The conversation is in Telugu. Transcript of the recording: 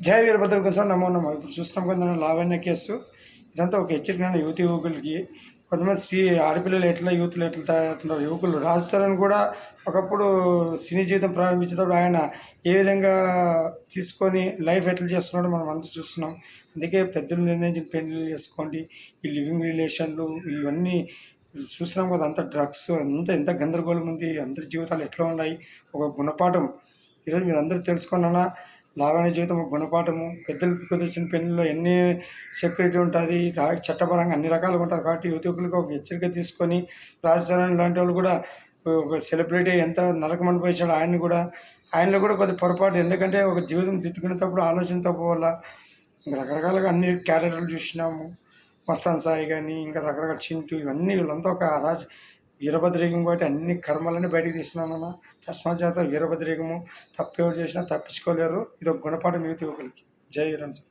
జయ వీరభద్ర కోసం నమో నమో. ఇప్పుడు చూస్తున్నాం కొంత లావణ్య కేసు. ఇదంతా ఒక హెచ్చరిక యువకులకి. కొంతమంది ఆడపిల్లలు ఎట్లా యూత్లు ఎట్లా తయారవుతున్నారు. యువకులు రాజ్ తరుణ్ కూడా ఒకప్పుడు సినీ జీవితం ప్రారంభించేటప్పుడు ఆయన ఏ విధంగా తీసుకొని లైఫ్ ఎట్లా చేస్తున్నాడో మనం అంతా చూస్తున్నాం. అందుకే పెద్దలు నిర్ణయించిన పెళ్లి చేసుకోండి, ఈ లివింగ్ రిలేషన్లు ఇవన్నీ చూస్తున్నాం కదా. అంత డ్రగ్స్ ఎంత గందరగోళం ఉంది. అందరి జీవితాలు ఎట్లా ఉన్నాయి. ఒక గుణపాఠం ఈరోజు మీరు అందరూ తెలుసుకున్నా. లావణ్య జీవితం ఒక గుణపాఠము. పెద్దలకు కుదిర్చిన పెళ్లిలో ఎన్ని సెక్యూరిటీ ఉంటుంది, చట్టపరంగా అన్ని రకాలుగా ఉంటుంది. కాబట్టి యువకులకు ఒక హెచ్చరిక తీసుకొని రాజధాని లాంటి వాళ్ళు కూడా ఒక సెలబ్రిటీ ఎంత నరకమనిపించాడు ఆయనలో కూడా కొద్ది పొరపాటు. ఎందుకంటే ఒక జీవితం దిద్దుకునేటప్పుడు ఆలోచన తప్పు వల్ల రకరకాలుగా అన్ని క్యారెక్టర్లు చూసినాము. మస్తాన్ సాయి కానీ ఇంకా రకరకాల చింటూ ఇవన్నీ వీళ్ళంతా ఒక వీరభద్రయుగం కాబట్టి అన్ని కర్మలన్నీ బయటకు తీస్తున్నామన్న. తస్మాత్ వీరభద్రయుగము తప్పెవరు చేసినా తప్పించుకోలేరు. ఇది ఒక గుణపాఠం యువకులకి. జై వీరన్ సార్.